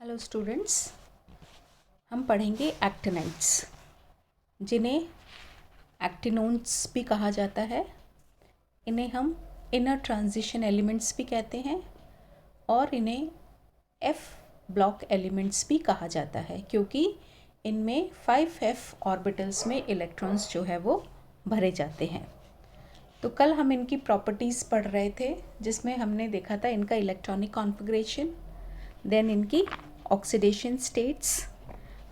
Hello students, हम पढ़ेंगे actinides, जिन्हें एक्टिनोन्स भी कहा जाता है। इन्हें हम इनर ट्रांजिशन एलिमेंट्स भी कहते हैं और इन्हें एफ ब्लॉक एलिमेंट्स भी कहा जाता है, क्योंकि इनमें 5f ऑर्बिटल्स में इलेक्ट्रॉन्स जो है वो भरे जाते हैं। तो कल हम इनकी प्रॉपर्टीज़ पढ़ रहे थे, जिसमें हमने देखा था इनका इलेक्ट्रॉनिक कॉन्फ़िगरेशन, देन इनकी ऑक्सीडेशन स्टेट्स।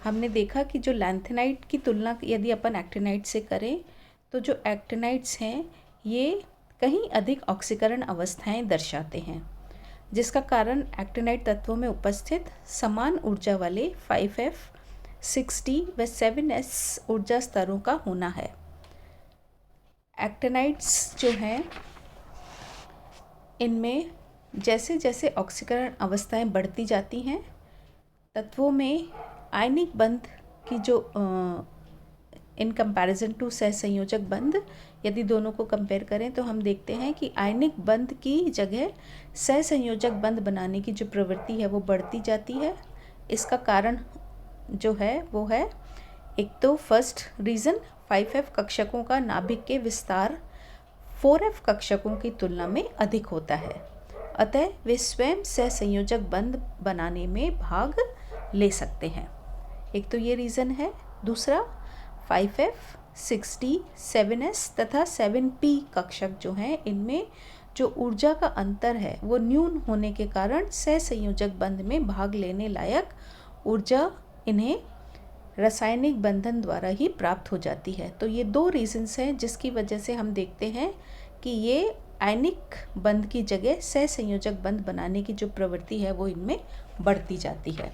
हमने देखा कि जो लैंथेनाइड की तुलना यदि अपन एक्टिनाइड से करें तो जो एक्टिनाइड्स हैं ये कहीं अधिक ऑक्सीकरण अवस्थाएं दर्शाते हैं, जिसका कारण एक्टिनाइड तत्वों में उपस्थित समान ऊर्जा वाले 5f, 6d व 7s ऊर्जा स्तरों का होना है। एक्टिनाइड्स जो हैं इनमें जैसे जैसे ऑक्सीकरण अवस्थाएं बढ़ती जाती हैं, तत्वों में आयनिक बंध की जो इन कंपैरिजन टू सहसंयोजक बंध, यदि दोनों को कंपेयर करें तो हम देखते हैं कि आयनिक बंध की जगह सहसंयोजक बंध बनाने की जो प्रवृत्ति है वो बढ़ती जाती है। इसका कारण जो है वो है, एक तो फर्स्ट रीज़न 5f कक्षकों का नाभिक के विस्तार 4f कक्षकों की तुलना में अधिक होता है, अतः वे स्वयं सहसंयोजक बंध बनाने में भाग ले सकते हैं। एक तो ये रीज़न है। दूसरा, 5f, 6d, 7s तथा 7p कक्षक जो हैं इनमें जो ऊर्जा का अंतर है वो न्यून होने के कारण सहसंयोजक बंध में भाग लेने लायक ऊर्जा इन्हें रासायनिक बंधन द्वारा ही प्राप्त हो जाती है। तो ये दो रीजंस हैं जिसकी वजह से हम देखते हैं कि ये आयनिक बंध की जगह सहसंयोजक बंध बनाने की जो प्रवृत्ति है वो इनमें बढ़ती जाती है।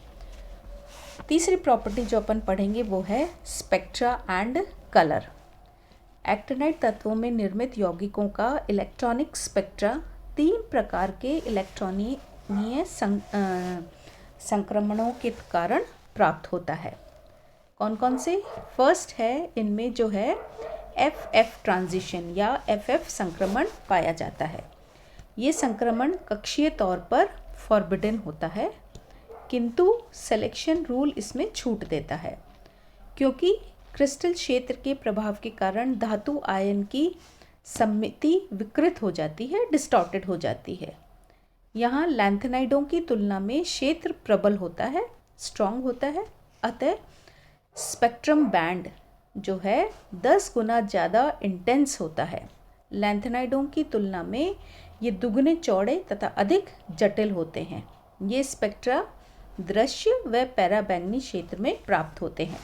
तीसरी प्रॉपर्टी जो अपन पढ़ेंगे वो है स्पेक्ट्रा एंड कलर। एक्टिनाइड तत्वों में निर्मित यौगिकों का इलेक्ट्रॉनिक स्पेक्ट्रा 3 प्रकार के इलेक्ट्रॉनीय संक्रमणों के कारण प्राप्त होता है। कौन कौन से? फर्स्ट है, इनमें जो है FF ट्रांजिशन या FF संक्रमण पाया जाता है। ये संक्रमण कक्षीय तौर पर फॉरबिडन होता है, किंतु सिलेक्शन रूल इसमें छूट देता है, क्योंकि क्रिस्टल क्षेत्र के प्रभाव के कारण धातु आयन की सममिति विकृत हो जाती है, डिस्टॉर्टेड हो जाती है। यहाँ लैंथेनाइडों की तुलना में क्षेत्र प्रबल होता है, स्ट्रॉन्ग होता है, अतः स्पेक्ट्रम बैंड जो है 10 गुना ज़्यादा इंटेंस होता है। लैंथेनाइडों की तुलना में ये दुगने चौड़े तथा अधिक जटिल होते हैं। ये स्पेक्ट्रा दृश्य व पैराबैंगनी क्षेत्र में प्राप्त होते हैं,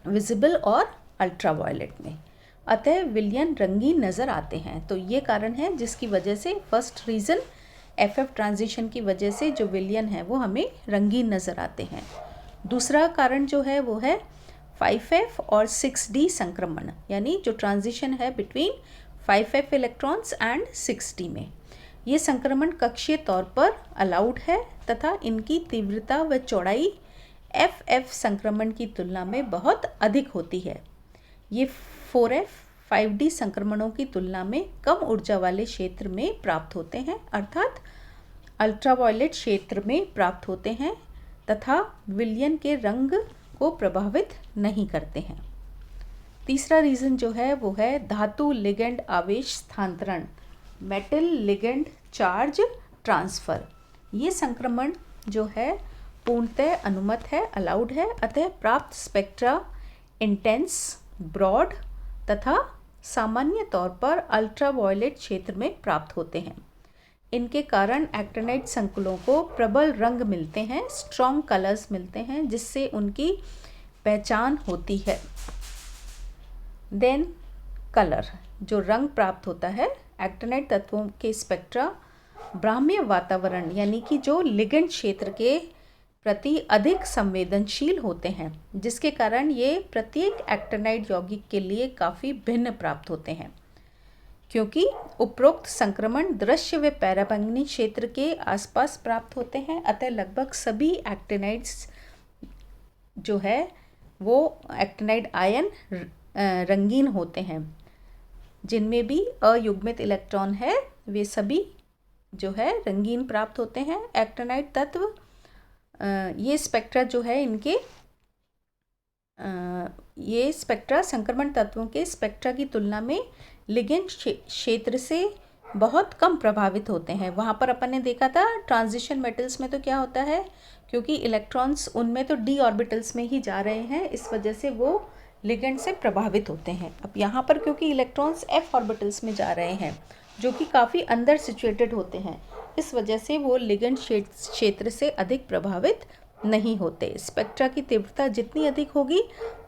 विजिबल और अल्ट्रावायलेट में, अतः विलयन रंगीन नज़र आते हैं। तो ये कारण है जिसकी वजह से फर्स्ट रीज़न FF ट्रांजिशन की वजह से जो विलयन है वो हमें रंगीन नज़र आते हैं। दूसरा कारण जो है वो है 5f और 6d संक्रमण, यानी जो ट्रांजिशन है between 5f electrons and 6d में। ये संक्रमण कक्षीय तौर पर अलाउड है तथा इनकी तीव्रता व चौड़ाई FF संक्रमण की तुलना में बहुत अधिक होती है। ये 4f, 5d संक्रमणों की तुलना में कम ऊर्जा वाले क्षेत्र में प्राप्त होते हैं, अर्थात अल्ट्रावायलेट क्षेत्र में प्राप्त होते हैं तथा विलयन के रंग को प्रभावित नहीं करते हैं। तीसरा रीज़न जो है वो है धातु लिगेंड आवेश स्थानांतरण, मेटल लिगेंड चार्ज ट्रांसफ़र। ये संक्रमण जो है पूर्णतः अनुमत है, अलाउड है, अतः प्राप्त स्पेक्ट्रा इंटेंस, ब्रॉड तथा सामान्य तौर पर अल्ट्रावायलेट क्षेत्र में प्राप्त होते हैं। इनके कारण एक्टिनाइड संकुलों को प्रबल रंग मिलते हैं, स्ट्रॉन्ग कलर्स मिलते हैं, जिससे उनकी पहचान होती है। देन कलर, जो रंग प्राप्त होता है, एक्टिनाइड तत्वों के स्पेक्ट्रा ब्राह्मीय वातावरण यानी कि जो लिगेंड क्षेत्र के प्रति अधिक संवेदनशील होते हैं, जिसके कारण ये प्रत्येक एक्टिनाइड यौगिक के लिए काफ़ी भिन्न प्राप्त होते हैं। क्योंकि उपरोक्त संक्रमण दृश्य व पैराबैंगनी क्षेत्र के आसपास प्राप्त होते हैं, अतः लगभग सभी एक्टिनाइड्स जो है वो एक्टिनाइड आयन रंगीन होते हैं। जिनमें भी अयुग्मित इलेक्ट्रॉन है वे सभी जो है रंगीन प्राप्त होते हैं। एक्टिनाइड तत्व ये स्पेक्ट्रा जो है इनके ये स्पेक्ट्रा संक्रमण तत्वों के स्पेक्ट्रा की तुलना में लिगेंड क्षेत्र से बहुत कम प्रभावित होते हैं। वहाँ पर अपन ने देखा था ट्रांजिशन मेटल्स में तो क्या होता है, क्योंकि इलेक्ट्रॉन्स उनमें तो डी ऑर्बिटल्स में ही जा रहे हैं, इस वजह से वो लिगेंड से प्रभावित होते हैं। अब यहाँ पर क्योंकि इलेक्ट्रॉन्स एफ ऑर्बिटल्स में जा रहे हैं जो कि काफ़ी अंदर सिचुएटेड होते हैं, इस वजह से वो लिगेंड क्षेत्र से अधिक प्रभावित नहीं होते। स्पेक्ट्रा की तीव्रता जितनी अधिक होगी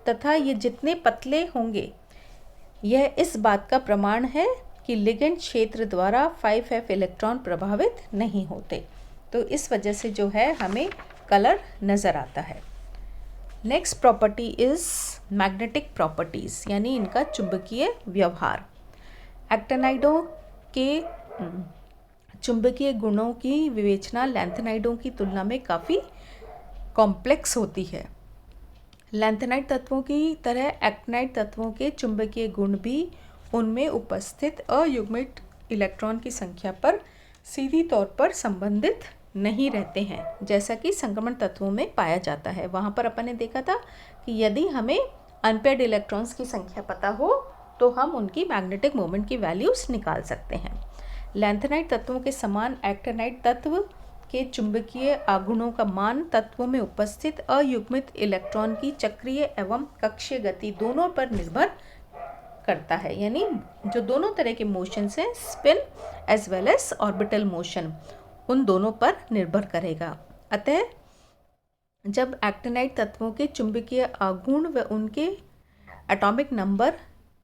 तथा ये जितने पतले होंगे, यह इस बात का प्रमाण है कि लिगेंड क्षेत्र द्वारा 5f इलेक्ट्रॉन प्रभावित नहीं होते। तो इस वजह से जो है हमें कलर नज़र आता है। Next property is magnetic properties, यानी इनका चुंबकीय व्यवहार। एक्टिनाइडों के चुंबकीय गुणों की विवेचना लैंथेनाइडों की तुलना में काफ़ी कॉम्प्लेक्स होती है। लैंथेनाइड तत्वों की तरह एक्टिनाइड तत्वों के चुंबकीय गुण भी उनमें उपस्थित अयुग्मित इलेक्ट्रॉन की संख्या पर सीधी तौर पर संबंधित नहीं रहते हैं, जैसा कि संक्रमण तत्वों में पाया जाता है। वहाँ पर अपन ने देखा था कि यदि हमें अनपेयर्ड इलेक्ट्रॉन्स की संख्या पता हो तो हम उनकी मैग्नेटिक मोमेंट की वैल्यूज़ निकाल सकते हैं। लैंथेनाइड तत्वों के समान एक्टिनाइड तत्व के चुंबकीय आघूर्णों का मान तत्वों में उपस्थित अयुग्मित इलेक्ट्रॉन की चक्रीय एवं कक्षीय गति दोनों पर निर्भर करता है। यानी जो दोनों तरह के मोशंस हैं, spin as well as orbital motion, उन दोनों पर निर्भर करेगा। अतः जब एक्टिनाइड तत्वों के चुंबकीय आघूर्ण व उनके एटॉमिक नंबर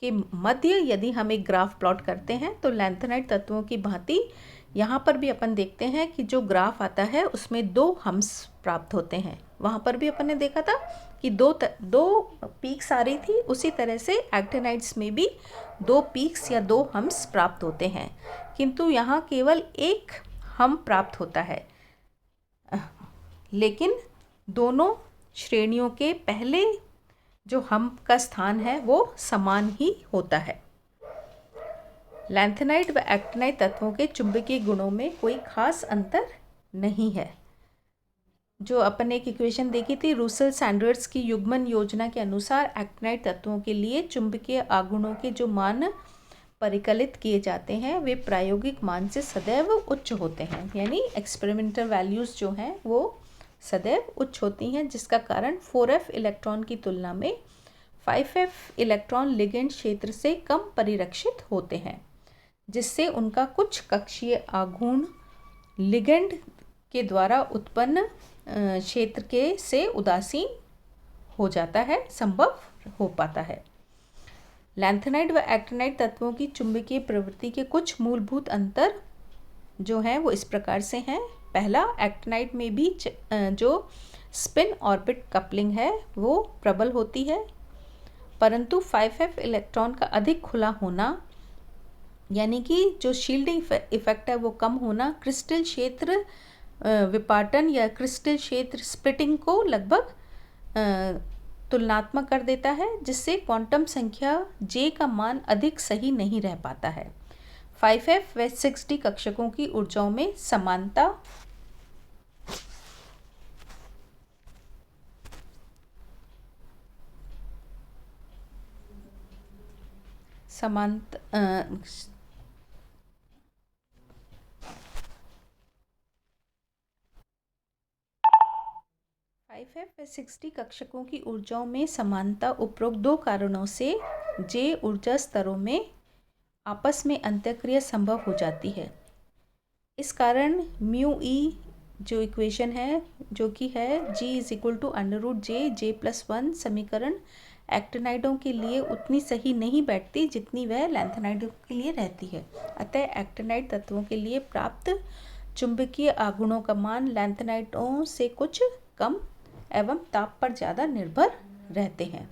के मध्य यदि हम एक ग्राफ प्लॉट करते हैं तो लैंथेनाइड तत्वों की भांति यहाँ पर भी अपन देखते हैं कि जो ग्राफ आता है उसमें दो हम्स प्राप्त होते हैं। वहाँ पर भी अपन ने देखा था कि दो पीक्स आ रही थी, उसी तरह से एक्टिनाइड्स में भी दो पीक्स या दो हम्स प्राप्त होते हैं, किंतु यहाँ केवल एक हम प्राप्त होता है, लेकिन दोनों श्रेणियों के पहले जो हम का स्थान है वो समान ही होता है। लैंथेनाइड व एक्टिनाइड तत्वों के चुंबकीय गुणों में कोई खास अंतर नहीं है। जो अपन एक इक्वेशन देखी थी रूसेल सैंडर्स की युग्मन योजना के अनुसार, एक्टिनाइड तत्वों के लिए चुंबकीय आघूर्णों के जो मान परिकलित किए जाते हैं वे प्रायोगिक मान से सदैव उच्च होते हैं। यानी एक्सपेरिमेंटल वैल्यूज़ जो हैं वो सदैव उच्च होती हैं, जिसका कारण 4f इलेक्ट्रॉन की तुलना में 5f इलेक्ट्रॉन लिगेंड क्षेत्र से कम परिरक्षित होते हैं, जिससे उनका कुछ कक्षीय आघूर्ण लिगेंड के द्वारा उत्पन्न क्षेत्र के से उदासीन हो जाता है, संभव हो पाता है। लैंथेनाइड व एक्टिनाइड तत्वों की चुंबकीय प्रवृत्ति के कुछ मूलभूत अंतर जो हैं वो इस प्रकार से हैं। पहला, एक्टिनाइड में भी जो स्पिन ऑर्बिट कपलिंग है वो प्रबल होती है, परंतु 5f इलेक्ट्रॉन का अधिक खुला होना, यानी कि जो शील्डिंग इफेक्ट है वो कम होना, क्रिस्टल क्षेत्र विपाटन या क्रिस्टल क्षेत्र स्प्लिटिंग को लगभग तुलनात्मक कर देता है, जिससे क्वांटम संख्या J का मान अधिक सही नहीं रह पाता है। 5f व 6d कक्षकों की ऊर्जाओं में समानता व 6d कक्षकों की ऊर्जाओं में समानता उपरोक्त दो कारणों से J ऊर्जा स्तरों में आपस में अंतःक्रिया संभव हो जाती है। इस कारण म्यू ई जो इक्वेशन है जो कि है G √J J+1 समीकरण एक्टिनाइडों के लिए उतनी सही नहीं बैठती जितनी वह लैंथेनाइडों के लिए रहती है। अतः एक्टिनाइड तत्वों के लिए प्राप्त चुंबकीय आघूर्णों का मान लैंथेनाइडों से कुछ कम एवं ताप पर ज़्यादा निर्भर रहते हैं।